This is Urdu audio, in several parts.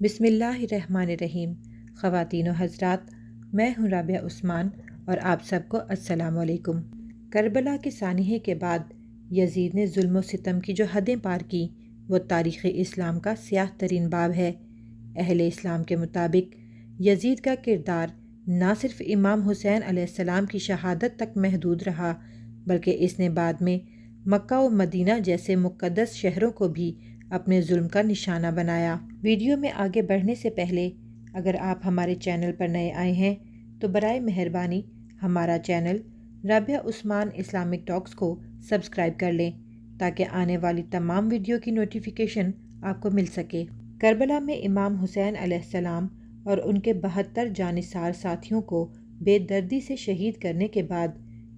بسم اللہ الرحمن الرحیم۔ خواتین و حضرات، میں ہوں رابعہ عثمان اور آپ سب کو السلام علیکم۔ کربلا کے سانحے کے بعد یزید نے ظلم و ستم کی جو حدیں پار کی وہ تاریخ اسلام کا سیاہ ترین باب ہے۔ اہل اسلام کے مطابق یزید کا کردار نہ صرف امام حسین علیہ السلام کی شہادت تک محدود رہا بلکہ اس نے بعد میں مکہ و مدینہ جیسے مقدس شہروں کو بھی اپنے ظلم کا نشانہ بنایا۔ ویڈیو میں آگے بڑھنے سے پہلے اگر آپ ہمارے چینل پر نئے آئے ہیں تو برائے مہربانی ہمارا چینل رابعہ عثمان اسلامک ٹاکس کو سبسکرائب کر لیں تاکہ آنے والی تمام ویڈیو کی نوٹیفیکیشن آپ کو مل سکے۔ کربلا میں امام حسین علیہ السلام اور ان کے 72 جانثار ساتھیوں کو بے دردی سے شہید کرنے کے بعد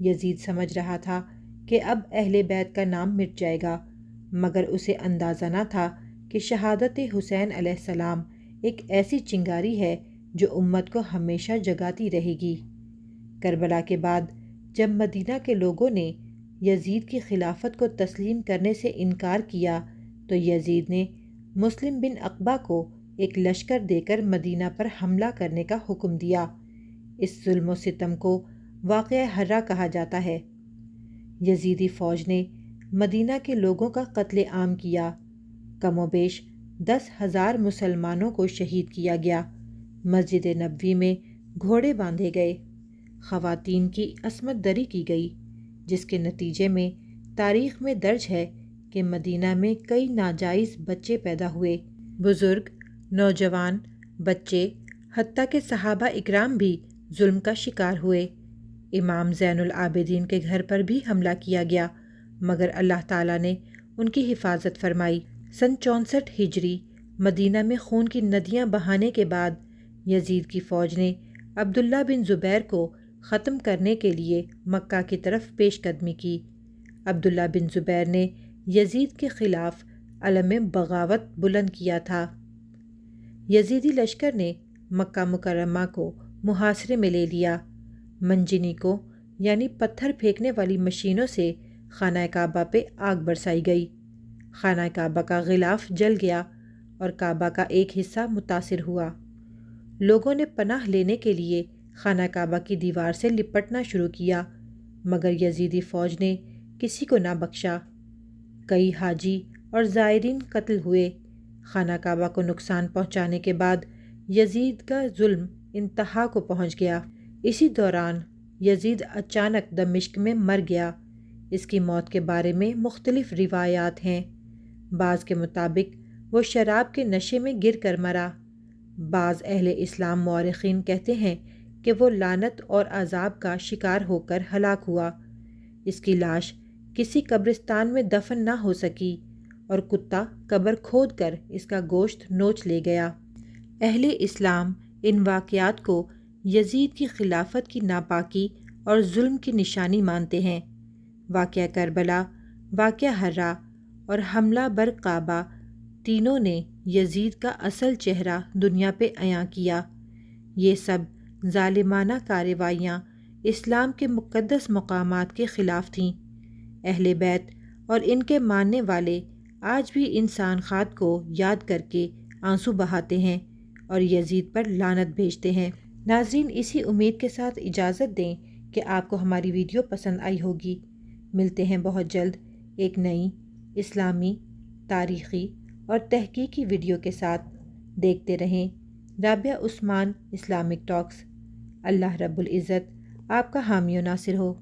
یزید سمجھ رہا تھا کہ اب اہل بیت کا نام مٹ جائے گا، مگر اسے اندازہ نہ تھا کہ شہادت حسین علیہ السلام ایک ایسی چنگاری ہے جو امت کو ہمیشہ جگاتی رہے گی۔ کربلا کے بعد جب مدینہ کے لوگوں نے یزید کی خلافت کو تسلیم کرنے سے انکار کیا تو یزید نے مسلم بن عقبہ کو ایک لشکر دے کر مدینہ پر حملہ کرنے کا حکم دیا۔ اس ظلم و ستم کو واقعہ حرہ کہا جاتا ہے۔ یزیدی فوج نے مدینہ کے لوگوں کا قتل عام کیا، کم و بیش 10,000 مسلمانوں کو شہید کیا گیا، مسجد نبوی میں گھوڑے باندھے گئے، خواتین کی عصمت دری کی گئی، جس کے نتیجے میں تاریخ میں درج ہے کہ مدینہ میں کئی ناجائز بچے پیدا ہوئے، بزرگ، نوجوان، بچے، حتیٰ کہ صحابہ اکرام بھی ظلم کا شکار ہوئے۔ امام زین العابدین کے گھر پر بھی حملہ کیا گیا مگر اللہ تعالیٰ نے ان کی حفاظت فرمائی۔ سن 64 ہجری مدینہ میں خون کی ندیاں بہانے کے بعد یزید کی فوج نے عبداللہ بن زبیر کو ختم کرنے کے لیے مکہ کی طرف پیش قدمی کی۔ عبداللہ بن زبیر نے یزید کے خلاف علم بغاوت بلند کیا تھا۔ یزیدی لشکر نے مکہ مکرمہ کو محاصرے میں لے لیا۔ منجنیقوں یعنی پتھر پھینکنے والی مشینوں سے خانہ کعبہ پہ آگ برسائی گئی، خانہ کعبہ کا غلاف جل گیا اور کعبہ کا ایک حصہ متاثر ہوا۔ لوگوں نے پناہ لینے کے لیے خانہ کعبہ کی دیوار سے لپٹنا شروع کیا مگر یزیدی فوج نے کسی کو نہ بخشا۔ کئی حاجی اور زائرین قتل ہوئے۔ خانہ کعبہ کو نقصان پہنچانے کے بعد یزید کا ظلم انتہا کو پہنچ گیا۔ اسی دوران یزید اچانک دمشق میں مر گیا۔ اس کی موت کے بارے میں مختلف روایات ہیں۔ بعض کے مطابق وہ شراب کے نشے میں گر کر مرا۔ بعض اہل اسلام مورخین کہتے ہیں کہ وہ لعنت اور عذاب کا شکار ہو کر ہلاک ہوا۔ اس کی لاش کسی قبرستان میں دفن نہ ہو سکی اور کتا قبر کھود کر اس کا گوشت نوچ لے گیا۔ اہل اسلام ان واقعات کو یزید کی خلافت کی ناپاکی اور ظلم کی نشانی مانتے ہیں۔ واقعہ کربلا، واقعہ حرہ اور حملہ بر کعبہ تینوں نے یزید کا اصل چہرہ دنیا پہ عیاں کیا۔ یہ سب ظالمانہ کارروائیاں اسلام کے مقدس مقامات کے خلاف تھیں۔ اہل بیت اور ان کے ماننے والے آج بھی انسان خات کو یاد کر کے آنسو بہاتے ہیں اور یزید پر لعنت بھیجتے ہیں۔ ناظرین، اسی امید کے ساتھ اجازت دیں کہ آپ کو ہماری ویڈیو پسند آئی ہوگی۔ ملتے ہیں بہت جلد ایک نئی اسلامی، تاریخی اور تحقیقی ویڈیو کے ساتھ۔ دیکھتے رہیں رابعہ عثمان اسلامک ٹاکس۔ اللہ رب العزت آپ کا حامی و ناصر ہو۔